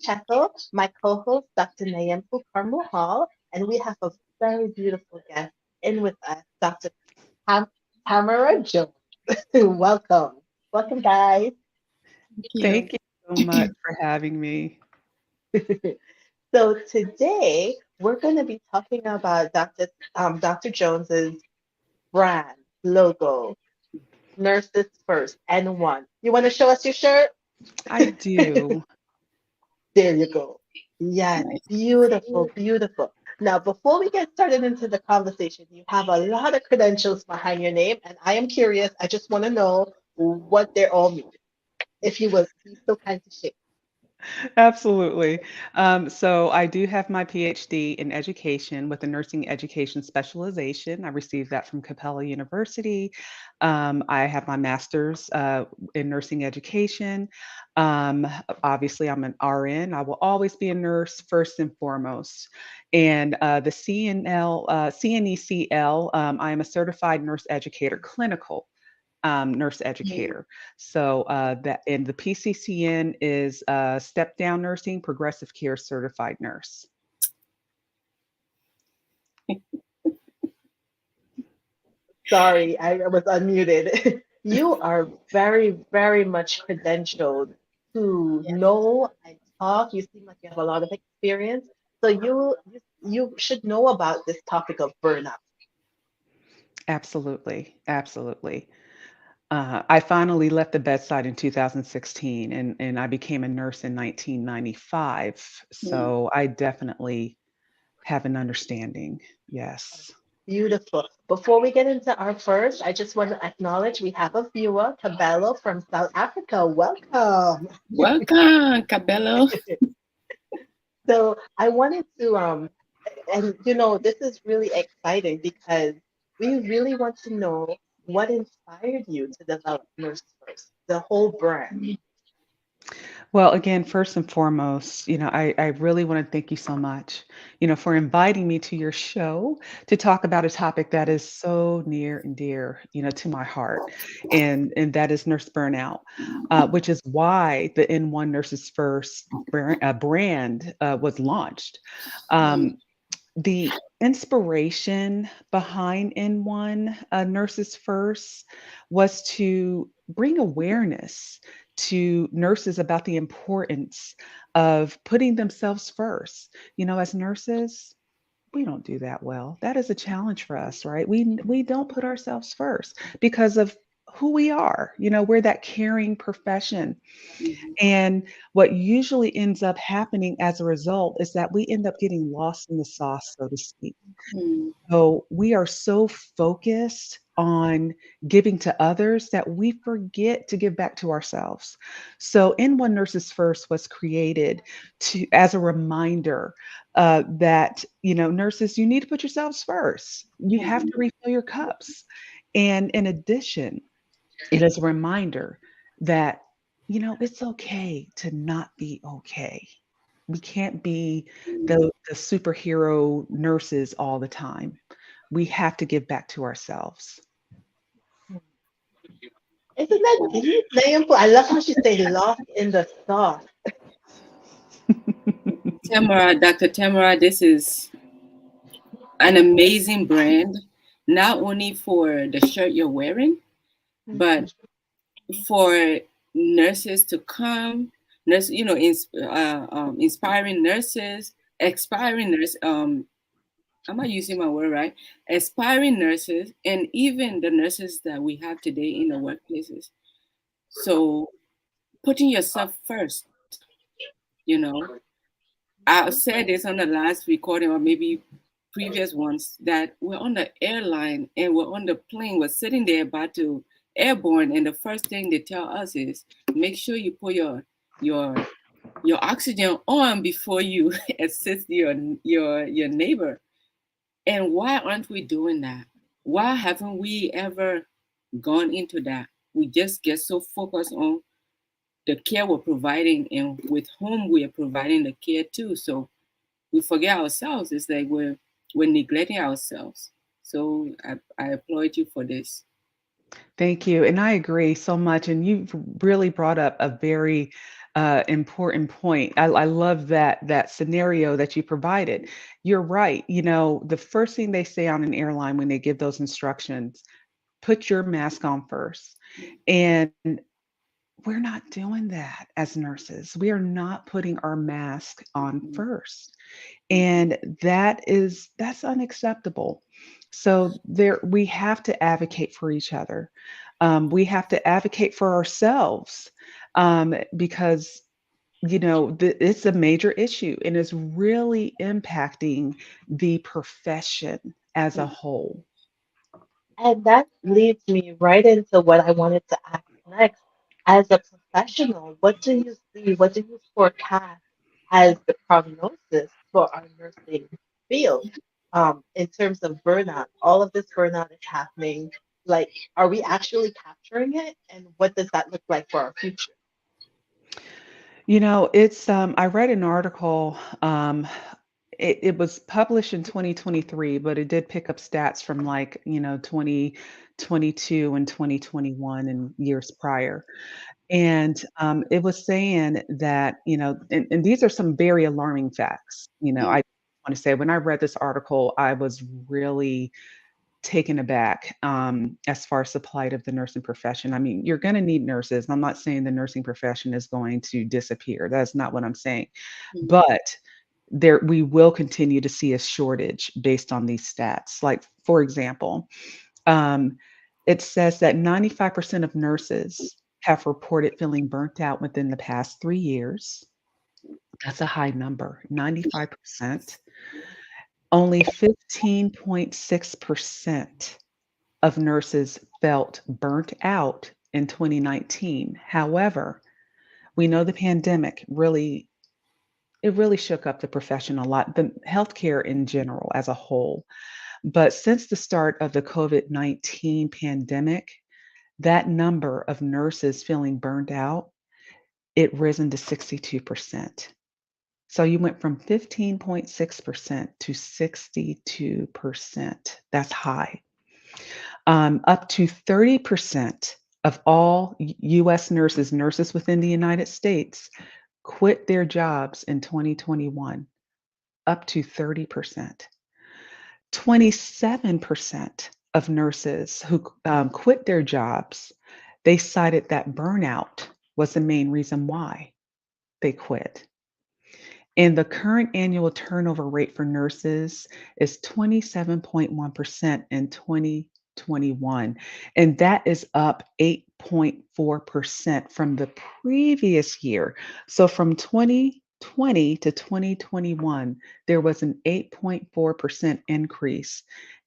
Checo, my co-host, Dr. Nayempu Karmuhal, and we have a very beautiful guest in with us, Dr. Tam- Tamara Jones. Welcome. Welcome, guys. Thank you. Thank you so much for having me. So today we're going to be talking about Dr. Jones's brand logo, Nurses First, N1. You want to show us your shirt? I do. There you go. Yes, Nice. beautiful, beautiful. Now, before we get started into the conversation, you have a lot of credentials behind your name, and I am curious. I just want to know what they all mean. If you will be so kind to share. Absolutely. So I do have my PhD in education with a nursing education specialization. I received that from Capella University. I have my master's in nursing education. Um, Obviously, I'm an RN. I will always be a nurse first and foremost. And the CNECL, I am a certified nurse educator, clinical nurse Mm. educator. So that and the PCCN is step down nursing, progressive care certified nurse. Sorry, I was unmuted. You are very, very much credentialed to Yes. know and talk. You seem like you have a lot of experience. So you should know about this topic of burnout. Absolutely, absolutely. I finally left the bedside in 2016, and I became a nurse in 1995. Mm. So I definitely have an understanding. Yes. Beautiful. Before we get into our first, I just want to acknowledge we have a viewer, Cabello from South Africa. Welcome. Welcome, Cabello. So I wanted to and this is really exciting because we really want to know what inspired you to develop Nurse First, the whole brand. Well, again, first and foremost, I really want to thank you so much, for inviting me to your show to talk about a topic that is so near and dear, to my heart, and that is nurse burnout, which is why the N1 Nurses First brand was launched. Mm. Um, the inspiration behind N1 Nurses First was to bring awareness to nurses about the importance of putting themselves first. As nurses, we don't do that well. That is a challenge for us, right? We don't put ourselves first because of who we are. We're that caring profession. Mhm. And what usually ends up happening as a result is that we end up getting lost in the sauce, so to speak. Mm. So we are so focused on giving to others that we forget to give back to ourselves. So N1 Nurses First was created to as a reminder that nurses, you need to put yourselves first. You have Mhm. to refill your cups. And in addition, it is a reminder that it's okay to not be okay. We can't be the superhero nurses all the time. We have to give back to ourselves. Isn't that deep, Nayampu? I love how she say lost in the sauce. Tamara, Dr. Tamara, this is an amazing brand, not only for the shirt you're wearing, but for nurses to come, inspiring nurses, expiring nurse. Am I using my word right? Aspiring nurses, and even the nurses that we have today in the workplaces. So putting yourself first, you know. I said this on the last recording or maybe previous ones that we're on the airline and we're on the plane, we're sitting there about to airborne, and the first thing they tell us is make sure you put your your oxygen on before you assist your neighbor. And why aren't we doing that? Why haven't we ever gone into that? We just get so focused on the care we're providing and with whom we are providing the care to. So we forget ourselves. It's like we're neglecting ourselves. So I applaud you for this. Thank you. And I agree so much. And you've really brought up a very important point. I love that scenario that you provided. You're right. The first thing they say on an airline when they give those instructions, put your mask on first. And we're not doing that as nurses. We are not putting our mask on Mhm. first. And that's unacceptable. So we have to advocate for each other. We have to advocate for ourselves, because it's a major issue and it's really impacting the profession as a whole. And that leads me right into what I wanted to ask next. As a professional, what do you see, what do you forecast as the prognosis for our nursing field, in terms of burnout? All of this burnout is happening. Like, are we actually capturing it? And what does that look like for our future? It's I read an article. It was published in 2023, but it did pick up stats from, like, 2022 and 2021 and years prior. And it was saying that, and these are some very alarming facts. I want to say when I read this article, I was really taken aback, as far as the plight of the nursing profession. I mean, you're going to need nurses. I'm not saying the nursing profession is going to disappear. That's not what I'm saying. Mhm. But we will continue to see a shortage based on these stats. Like, for example, um, it says that 95% of nurses have reported feeling burnt out within the past 3 years. That's a high number, 95%. Only 15.6% of nurses felt burnt out in 2019. However, we know the pandemic really shook up the profession a lot, the healthcare in general as a whole. But since the start of the COVID-19 pandemic, that number of nurses feeling burned out, it risen to 62%. So you went from 15.6% to 62%. That's high. Up to 30% of all US nurses within the United States quit their jobs in 2021, up to 30%. 27% of nurses who quit their jobs, they cited that burnout was the main reason why they quit. And the current annual turnover rate for nurses is 27.1% in 2021. And that is up 8.4% from the previous year. So from 2020 to 2021, there was an 8.4% increase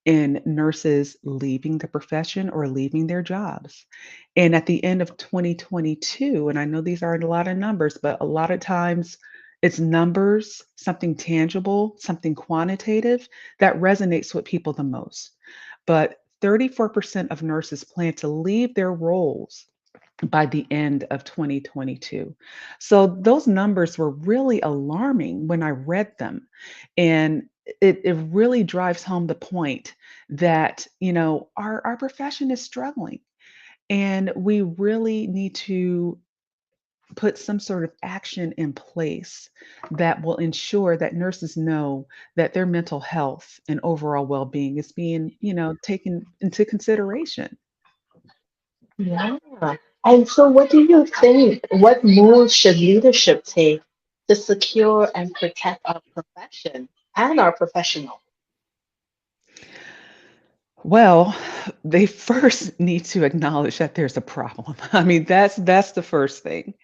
in nurses leaving the profession or leaving their jobs. And at the end of 2022, and I know these aren't a lot of numbers, but a lot of times it's numbers, something tangible, something quantitative that resonates with people the most. But 34% of nurses plan to leave their roles by the end of 2022. So those numbers were really alarming when I read them. And it really drives home the point that, our profession is struggling. And we really need to put some sort of action in place that will ensure that nurses know that their mental health and overall well-being is being, taken into consideration. Yeah. And so, what do you think? What moves should leadership take to secure and protect our profession and our professionals? Well, they first need to acknowledge that there's a problem. I mean, that's the first thing.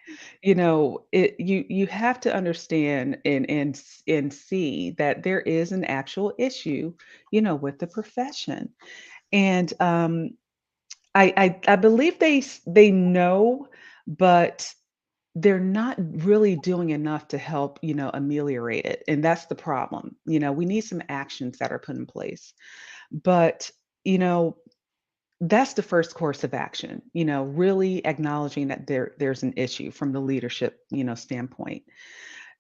You have to understand and see that there is an actual issue, with the profession. And I believe they know, but they're not really doing enough to help, ameliorate it. And that's the problem. We need some actions that are put in place. But, you know, that's the first course of action, really acknowledging that there's an issue from the leadership, standpoint.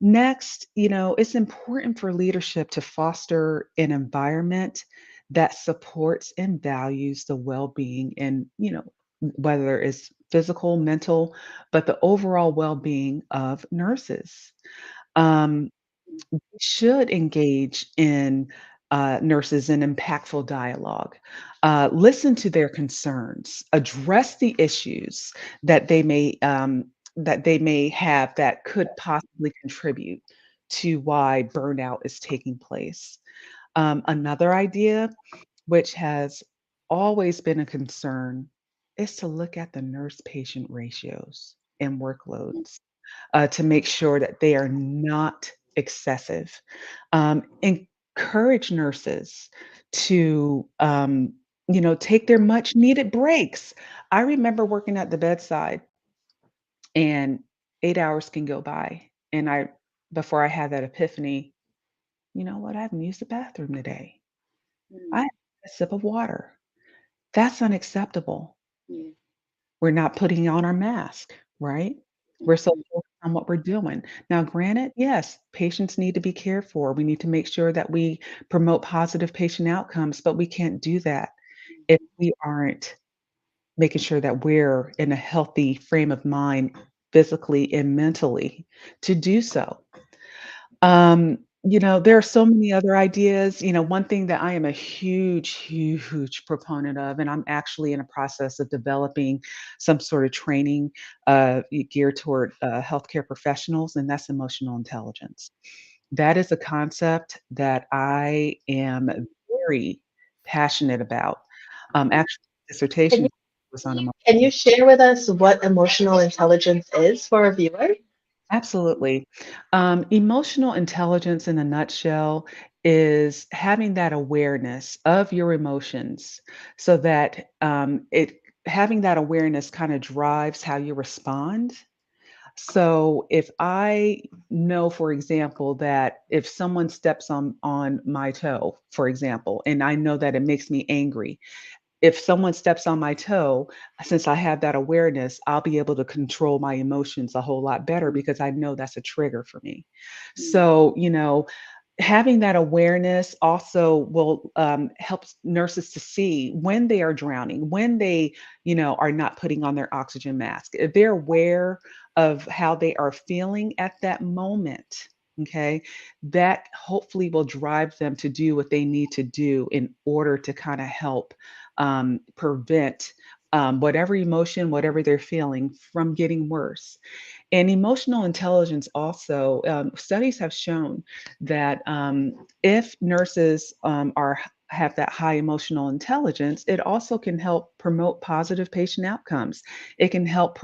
Next, it's important for leadership to foster an environment that supports and values the well-being and, whether it's physical, mental, but the overall well-being of nurses. Um, we should engage in nurses in impactful dialogue, listen to their concerns, address the issues that they may have that could possibly contribute to why burnout is taking place. Another idea, which has always been a concern, is to look at the nurse-patient ratios and workloads to make sure that they are not excessive. Encourage nurses to, take their much needed breaks. I remember working at the bedside and 8 hours can go by. And before I had that epiphany, you know what? I haven't used the bathroom today. I Mm. had a sip of water. That's unacceptable. Yeah. We're not putting on our mask, right? We're so Mhm. focused on what we're doing. Now, granted, yes, patients need to be cared for. We need to make sure that we promote positive patient outcomes, but we can't do that if we aren't making sure that we're in a healthy frame of mind, physically and mentally, to do so. There are so many other ideas. One thing that I am a huge, huge proponent of, and I'm actually in a process of developing some sort of training geared toward healthcare professionals, and that's emotional intelligence. That is a concept that I am very passionate about. Actually, Can dissertation you was on emotional. can you share with us what emotional intelligence is for our viewers? Absolutely. Emotional intelligence in a nutshell is having that awareness of your emotions so that having that awareness kind of drives how you respond. So if I know, for example, that if someone steps on my toe, for example, and I know that it makes me angry, if someone steps on my toe, since I have that awareness, I'll be able to control my emotions a whole lot better because I know that's a trigger for me. Mm. So, having that awareness also will help nurses to see when they are drowning, when they, are not putting on their oxygen mask. If they're aware of how they are feeling at that moment, okay, that hopefully will drive them to do what they need to do in order to kind of help prevent whatever emotion, whatever they're feeling from getting worse. And emotional intelligence also, studies have shown that if nurses have that high emotional intelligence, it also can help promote positive patient outcomes. It can help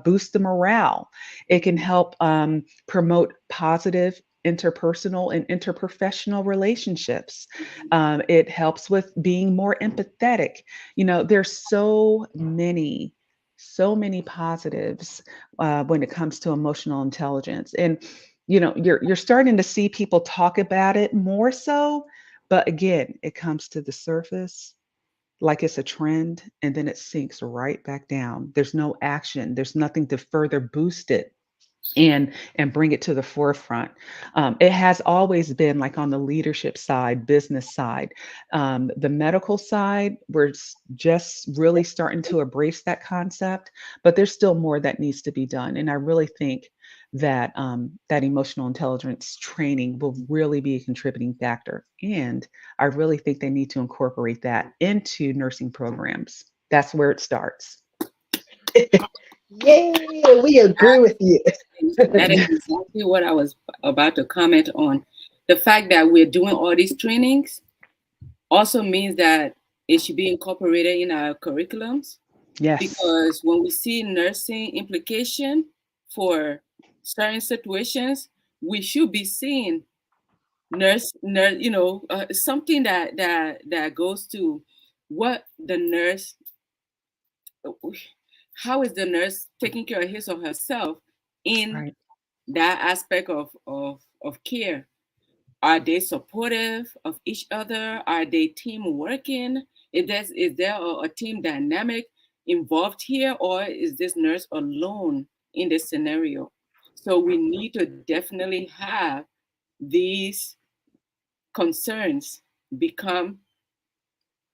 boost the morale. It can help promote positive interpersonal and interprofessional relationships. It helps with being more empathetic. There's so many positives when it comes to emotional intelligence. And you're starting to see people talk about it more so, but again, it comes to the surface like it's a trend and then it sinks right back down. There's no action. There's nothing to further boost it and bring it to the forefront. It has always been like on the leadership side, business side, the medical side. Just really starting to embrace that concept, but there's still more that needs to be done. And I really think that that emotional intelligence training will really be a contributing factor. And I really think they need to incorporate that into nursing programs. That's where it starts. Yay, we agree with you. That is exactly what I was about to comment on. The fact that we're doing all these trainings also means that it should be incorporated in our curriculums, Yes, because when we see nursing implication for certain situations, we should be seeing nurse, something that goes to what the nurse, how is the nurse taking care of his or herself in right. that aspect of care. Are they supportive of each other? Are they team working? Is there a team dynamic involved here, or is this nurse alone in this scenario? So we need to definitely have these concerns become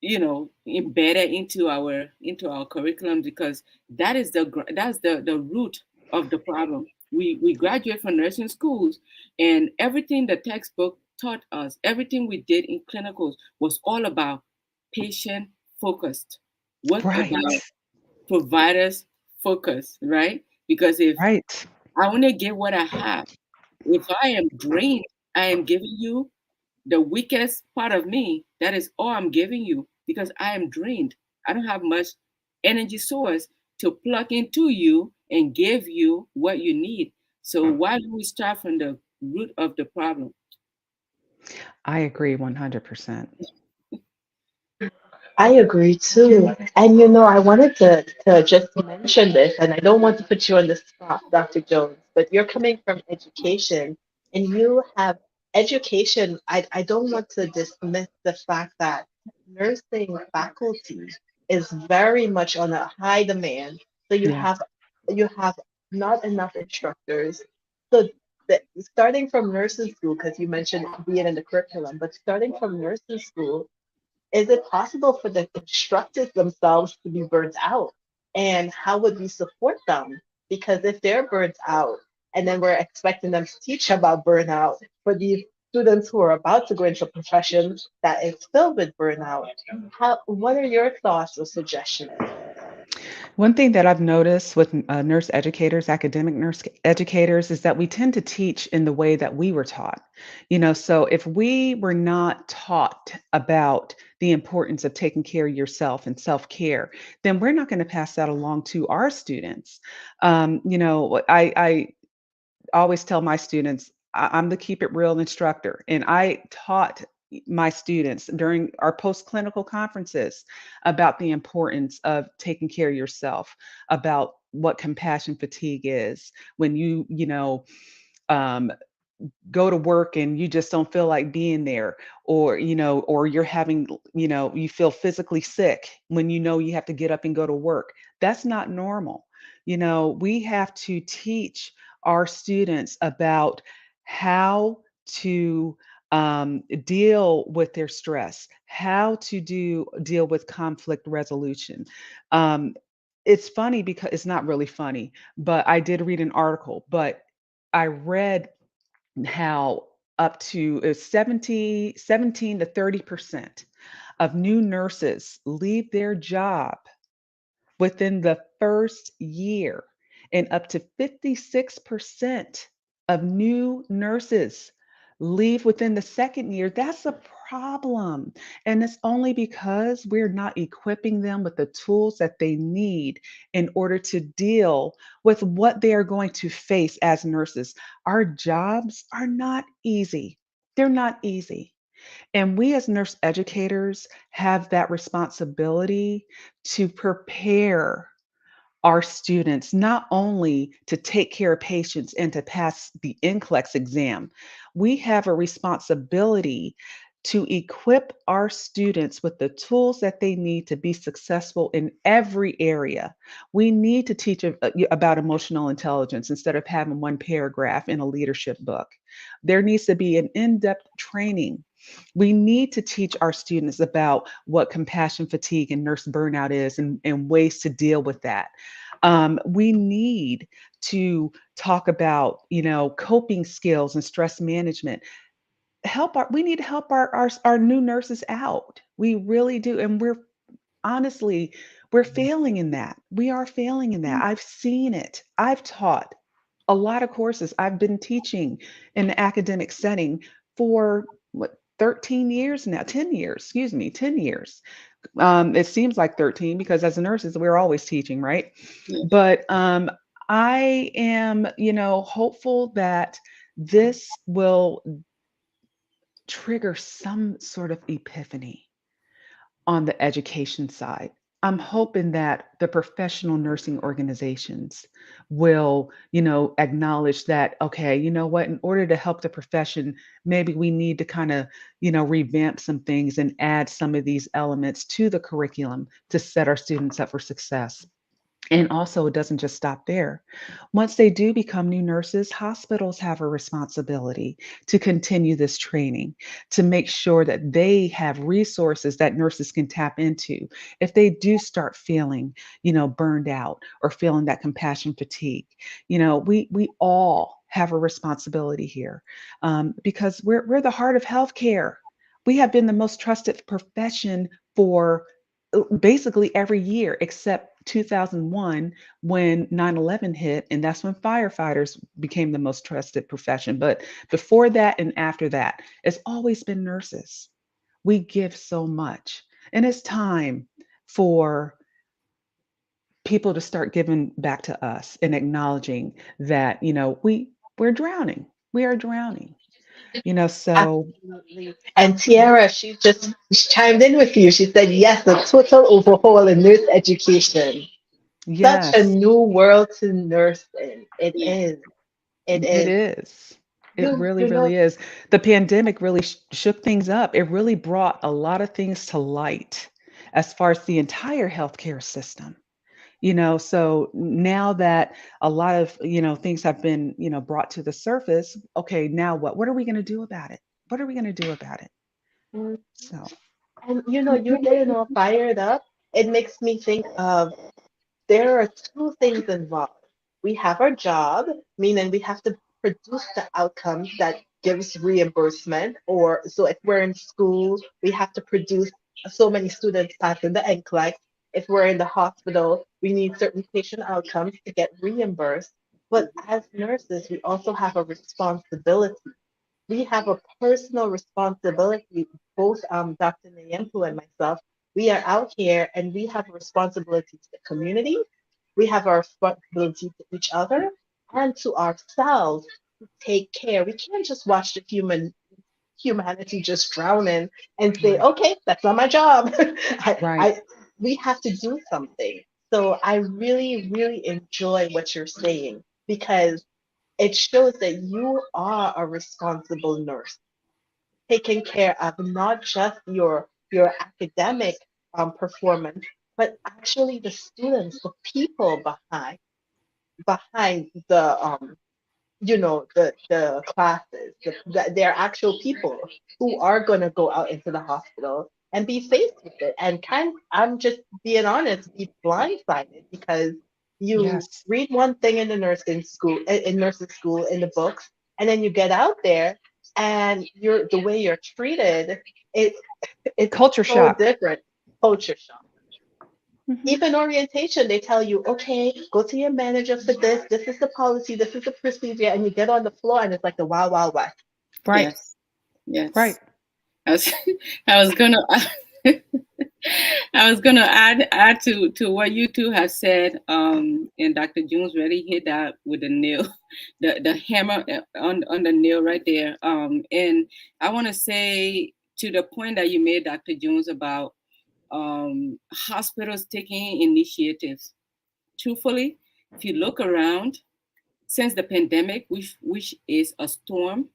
embedded into our curriculum, because that's the root of the problem. We graduate from nursing schools, and everything the textbook taught us, everything we did in clinicals was all about patient focused. What Right. about providers focused, right? Because if Right. I want to give what I have, if I am drained, I am giving you the weakest part of me. That is all I'm giving you, because I am drained. I don't have much energy source to plug into you and give you what you need. So why don't we start from the root of the problem? I agree 100%. I agree too. And I wanted to just mention this, and I don't want to put you on the spot, Dr. Jones, but you're coming from education and you have education. I don't want to dismiss the fact that nursing faculty is very much on a high demand. So Yeah. you have not enough instructors. So starting from nursing school, because you mentioned being in the curriculum, but starting from nursing school, is it possible for the instructors themselves to be burnt out? And how would we support them? Because if they're burnt out and then we're expecting them to teach about burnout for these students who are about to go into professions that is filled with burnout, what are your thoughts or suggestions? One thing that I've noticed with nurse educators, academic nurse educators, is that we tend to teach in the way that we were taught. So if we were not taught about the importance of taking care of yourself and self care, then we're not going to pass that along to our students. I always tell my students, I'm the keep it real instructor. And I taught my students during our post clinical conferences about the importance of taking care of yourself, about what compassion fatigue is when um, go to work and you just don't feel like being there, or you're having, you feel physically sick when you have to get up and go to work. That's not normal. We have to teach our students about how to deal with their stress, how to deal with conflict resolution. um, it's funny because it's not really funny, but I did read an article, but I read how up to 17 to 30% of new nurses leave their job within the first year, and up to 56% of new nurses leave within the second year. That's a problem. And it's only because we're not equipping them with the tools that they need in order to deal with what they are going to face as nurses. Our jobs are not easy. They're not easy. And we as nurse educators have that responsibility to prepare our students not only to take care of patients and to pass the NCLEX exam, we have a responsibility to equip our students with the tools that they need to be successful in every area. We need to teach about emotional intelligence instead of having one paragraph in a leadership book. There needs to be an in depth training. We need to teach our students about what compassion fatigue and nurse burnout is, and ways to deal with that. We need to talk about, coping skills and stress management. We need to help our new nurses out. We really do. And honestly, we're failing in that. We are failing in that. I've seen it. I've taught a lot of courses. I've been teaching in the academic setting for what, 13 years now, 10 years, excuse me, 10 years. It seems like 13 because as nurses, we're always teaching, right? Yes. But I am, hopeful that this will trigger some sort of epiphany on the education side. I'm hoping that the professional nursing organizations will, acknowledge that, okay, you know what, in order to help the profession, maybe we need to kind of, revamp some things and add some of these elements to the curriculum to set our students up for success. And also, it doesn't just stop there. Once they do become new nurses, hospitals have a responsibility to continue this training, to make sure that they have resources that nurses can tap into if they do start feeling, burned out or feeling that compassion fatigue. We all have a responsibility here, because we're the heart of healthcare. We have been the most trusted profession for basically every year except 2001 when 9/11 hit, and that's when firefighters became the most trusted profession. But before that and after that, it's always been nurses. We give so much, and it's time for people to start giving back to us and acknowledging that, we're drowning. We are drowning. So Absolutely. And Tiara, she chimed in with you. She said, yes, a total overhaul in nurse education. Such a yes, new world to nurse in. It is. It it is. is. It You really, you know, really is. The pandemic really shook things up. It really brought a lot of things to light as far as the entire healthcare system. So now that a lot of, things have been, brought to the surface, okay, now what? What are we going to do about it? What are we going to do about it? mm, So, and you're getting all fired up. It makes me think of there are two things involved. We have our job, meaning we have to produce the outcomes that gives reimbursement, or so if we're in school, we have to produce so many students passing the NCLEX. If we're in the hospital, we need certain patient outcomes to get reimbursed. But as nurses, we also have a responsibility. We have a personal responsibility, both Dr. Nyempu and myself. We are out here and we have a responsibility to the community. We have a responsibility to each other and to ourselves to take care. We can't just watch the humanity just drowning and say, right, okay, that's not my job. right. I we have to do something. So I really, really enjoy what you're saying because it shows that you are a responsible nurse, taking care of not just your academic performance, but actually the students, the people behind the the classes, they're actual people who are going to go out into the hospital and be faced with it and I'm just being honest, be blindsided because you Yes. read one thing in the nursing school in the books, and then you get out there and the way you're treated, it it's Culture so shock. different. Culture shock. Mhm. Even orientation, they tell you, okay, go to your manager for this. This is the policy. This is the procedure. And you get on the floor and it's like the wild, wild west. Right, Yes. right. Yes. I was, I was gonna I was gonna add to what you two have said, and Dr. Jones really hit that with the nail, the hammer on the nail right there. And I want to say to the point that you made, Dr. Jones, about hospitals taking initiatives. Truthfully, if you look around since the pandemic, which is a storm,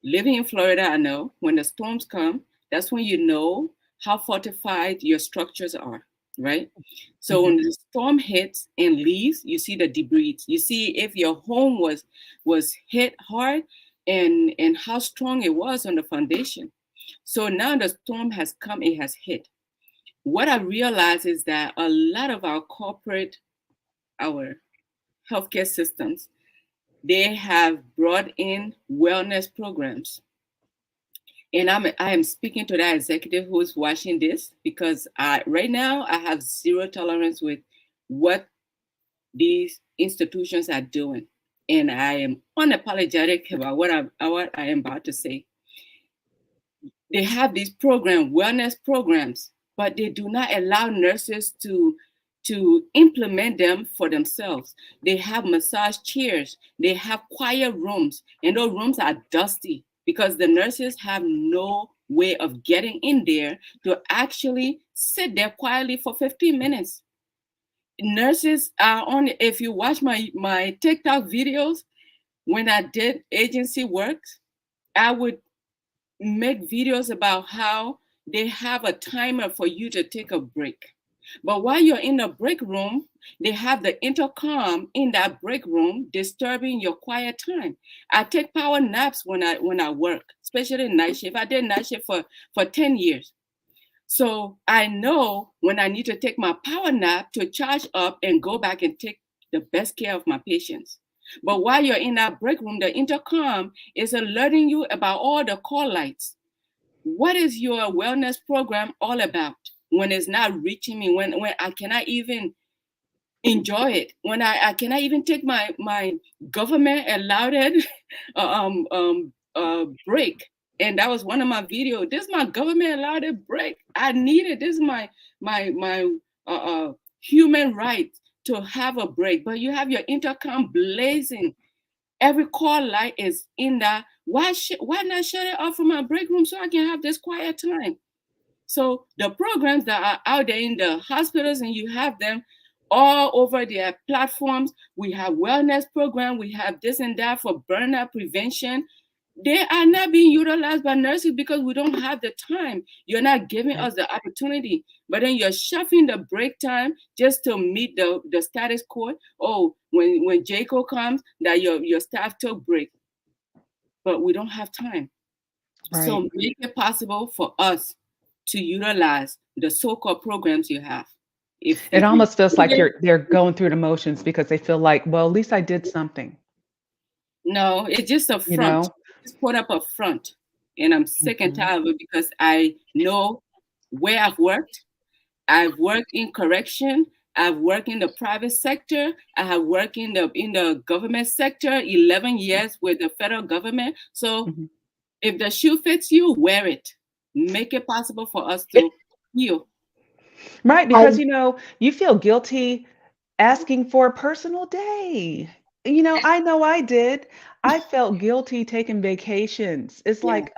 living in Florida, I know when the storms come, that's when you know how fortified your structures are, right? So Mhm. when the storm hits and leaves, you see the debris. You see if your home was hit hard and how strong it was on the foundation. So now the storm has come, it has hit. What I realize is that a lot of our healthcare systems, they have brought in wellness programs. And I am speaking to that executive who's watching this because right now I have zero tolerance with what these institutions are doing. And I am unapologetic about what I am about to say. They have these wellness programs, but they do not allow nurses to implement them for themselves. They have massage chairs, they have quiet rooms, and those rooms are dusty because the nurses have no way of getting in there to actually sit there quietly for 15 minutes. Nurses are on, if you watch my TikTok videos, when I did agency work, I would make videos about how they have a timer for you to take a break. But while you're in the break room, they have the intercom in that break room disturbing your quiet time. I take power naps when I work, especially night shift. I did night shift for 10 years. So I know when I need to take my power nap to charge up and go back and take the best care of my patients. But while you're in that break room, the intercom is alerting you about all the call lights. What is your wellness program all about when it's not reaching me, when I cannot even enjoy it, when I cannot even take my government allowed break. And that was one of my videos. This is my government allowed break. I need it. This is my human right to have a break. But you have your intercom blazing. Every call light is in that. Why not shut it off from my break room so I can have this quiet time? So the programs that are out there in the hospitals, and you have them all over their platforms. We have wellness program. We have this and that for burnout prevention. They are not being utilized by nurses because we don't have the time. You're not giving Right. us the opportunity. But then you're shuffling the break time just to meet the status quo. Oh, when JCO comes, that your staff took break. But we don't have time. Right. So make it possible for us to utilize the so-called programs you have. It If you almost feels do like it, they're going through the motions because they feel like, well, at least I did something, no, it's just a you front. know? Just put up a front. And I'm sick and Mhm. tired of it because I know where I've worked. I've worked in correction. I've worked in the private sector. I have worked in the government sector, 11 years with the federal government. So Mhm. if the shoe fits you, wear it. Make it possible for us to heal. Right, because, I you feel guilty asking for a personal day. I know I did. I felt guilty taking vacations. It's Yeah. like,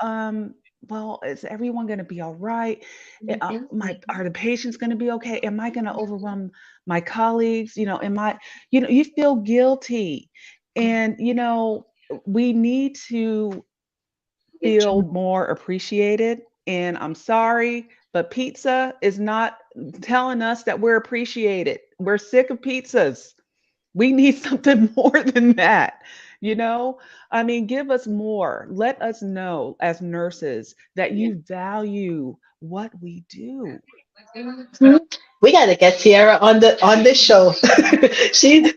well, is everyone gonna be all right? Mhm, My mhm. are the patients gonna be okay? Am I gonna overwhelm my colleagues? Am I, you feel guilty. And, we need to feel more appreciated. And I'm sorry, but pizza is not telling us that we're appreciated. We're sick of pizzas. We need something more than that. You know, I mean, give us more. Let us know as nurses that Yeah. you value what we do. Mhm. We got to get Tiara on this show.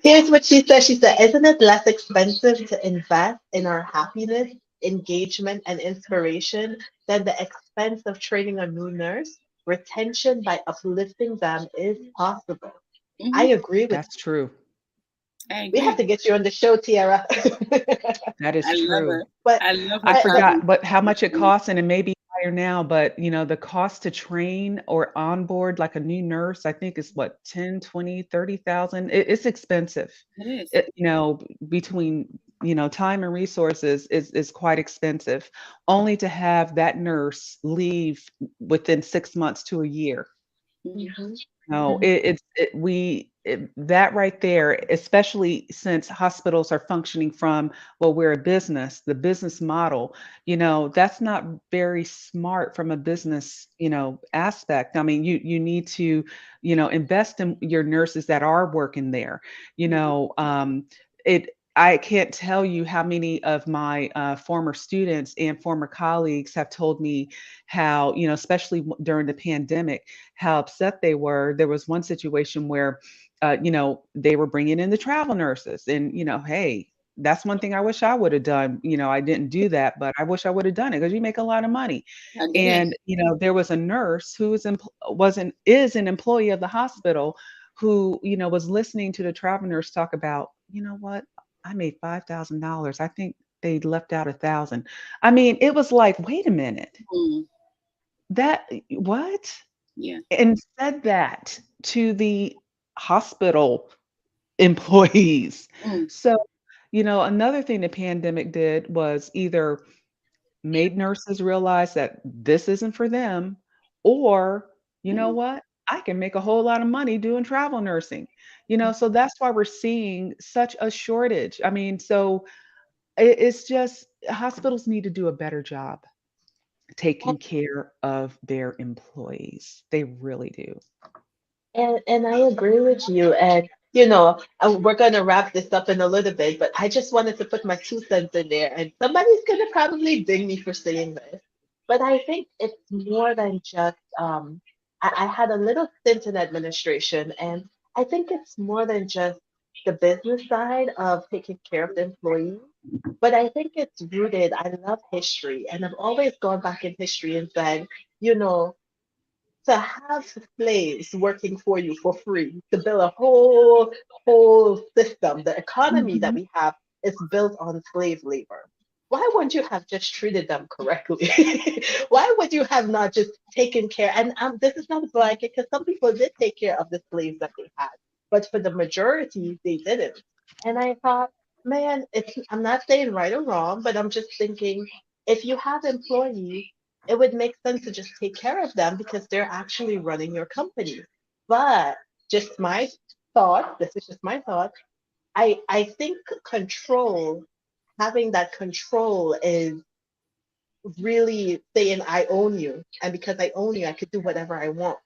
Here's what she said. She said, "Isn't it less expensive to invest in our happiness, engagement, and inspiration than the expense of training a new nurse? Retention by uplifting them is possible." I Hmm. agree with That's you. true. I We have agree. to get you on the show, Tiara. That is I love true. her. but I love I her but forgot passion. but how much it costs, and it may be higher now, but the cost to train or onboard like a new nurse, I think is what, 10, 20, 30,000. It's expensive. It is. Between, time and resources is quite expensive, only to have that nurse leave within 6 months to a year. Mhm. Mhm, No, mhm, that right there, especially since hospitals are functioning from, well, we're a business, the business model, that's not very smart from a business, aspect. I mean, you need to, invest in your nurses that are working there. I can't tell you how many of my former students and former colleagues have told me how, especially during the pandemic, how upset they were. There was one situation where, they were bringing in the travel nurses, and hey, that's one thing I wish I would have done. I didn't do that, but I wish I would have done it because you make a lot of money. I did. And there was a nurse who wasn't is an employee of the hospital who was listening to the travel nurse talk about, what, I made $5,000. I think they left out 1,000. I mean, it was like, wait a minute, Mm. that what? Yeah. And said that to the hospital employees. Mm. So, another thing the pandemic did was either made nurses realize that this isn't for them, or, you know Mm. what? I can make a whole lot of money doing travel nursing. So that's why we're seeing such a shortage. I mean, so it's just hospitals need to do a better job taking care of their employees. They really do. And I agree with you. And we're gonna wrap this up in a little bit, but I just wanted to put my 2 cents in there. And somebody's gonna probably ding me for saying this, but I think it's more than just. I had a little stint in administration, and I think it's more than just the business side of taking care of the employees. But I think it's rooted. I love history, and I've always gone back in history and said, you know to have slaves working for you for free, to build a whole system. The economy that Mhm. we have is built on slave labor. Why wouldn't you have just treated them correctly? Why would you have not just taken care? And this is not a blanket, because some people did take care of the slaves that they had, but for the majority, they didn't. And I thought, man, I'm not saying right or wrong, but I'm just thinking, if you have employees, it would make sense to just take care of them because they're actually running your company. But just my thought, this is just my thought. I think control, having that control is really saying I own you. And because I own you, I could do whatever I want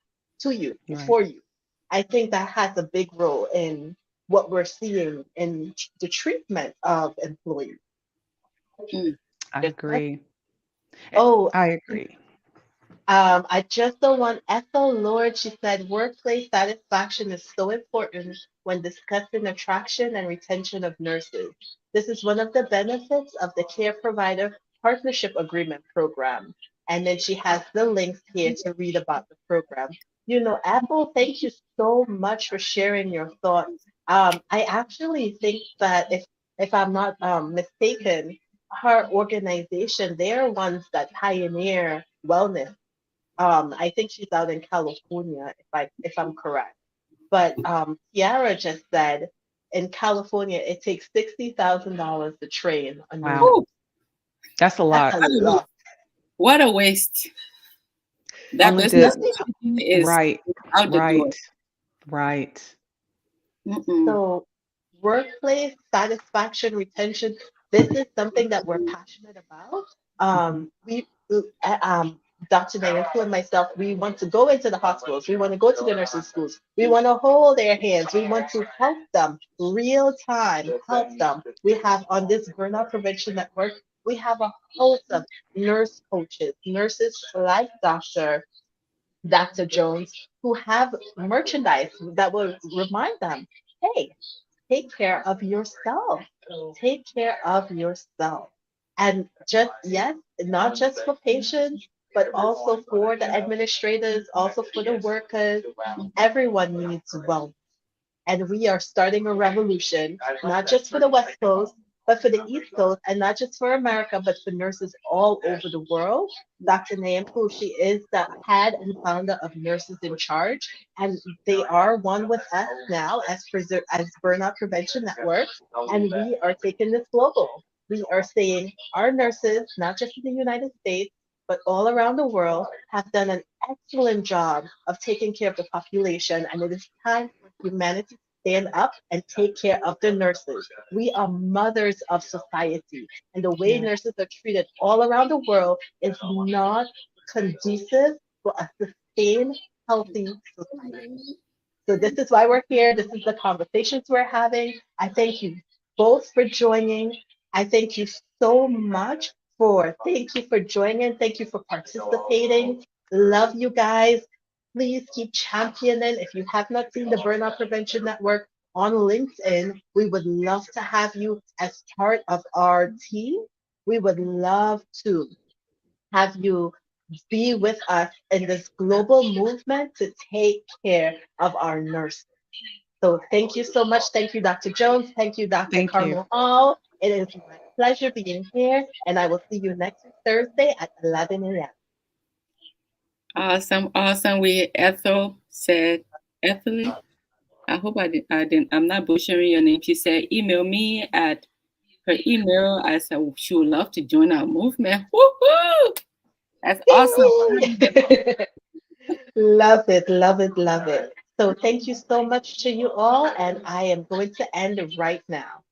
to you or Right. for you. I think that has a big role in what we're seeing in the treatment of employees. Mm. I Just my, agree. oh, I agree. I just don't want Ethel Lord. She said workplace satisfaction is so important when discussing attraction and retention of nurses. This is one of the benefits of the Care Provider Partnership Agreement program. And then she has the links here to read about the program. Ethel, thank you so much for sharing your thoughts. I actually think that if I'm not mistaken, her organization, they're ones that pioneer wellness. I think she's out in California, if I'm correct. But Tiara just said in California it takes $60,000 to train a new Wow. nurse. Whew, That's a That's lot. a I don't know. lot. What a waste. That Only person the Nothing. is right, out the door. right, right. Mm-mm. So, workplace satisfaction retention, this is something that we're passionate about. Mhm. Dr. Nayanku and myself, we want to go into the hospitals. We want to go to the nursing schools. We want to hold their hands. We want to help them real time, help them. We have on this Burnout Prevention Network, we have a host of nurse coaches, nurses like Dr. Jones, who have merchandise that will remind them, hey, take care of yourself. Take care of yourself. And just, yes, not just for patients, but also for the administrators, also for the workers. Everyone needs wellness. And we are starting a revolution, not just for the West Coast, but for the East Coast, and not just for America, but for nurses all over the world. Dr. Nayampu, she is the head and founder of Nurses in Charge, and they are one with us now as Burnout Prevention Network, and we are taking this global. We are saying our nurses, not just in the United States, but all around the world, have done an excellent job of taking care of the population, and it is time for humanity to stand up and take care of the nurses. We are mothers of society, and the way Yes. nurses are treated all around the world is not conducive for a sustained, healthy society. So this is why we're here. This is the conversations we're having. I thank you both for joining. I thank you so much for thank you for joining. Thank you for participating. Love you guys. Please keep championing. If you have not seen the Burnout Prevention Network on LinkedIn, we would love to have you as part of our team. We would love to have you be with us in this global movement to take care of our nurses. So thank you so much. Thank you, Dr. Jones. Thank you, Dr. Thank you. Carmel Hall. It is my pleasure being here, and I will see you next Thursday at 11 a.m. Awesome, awesome. We Ethel said, Ethel, I hope I didn't, I'm not butchering your name. She said, email me at her email. I said, she would love to join our movement. Woohoo! That's awesome. Yay! Love it, love it, love it. So thank you so much to you all, and I am going to end right now.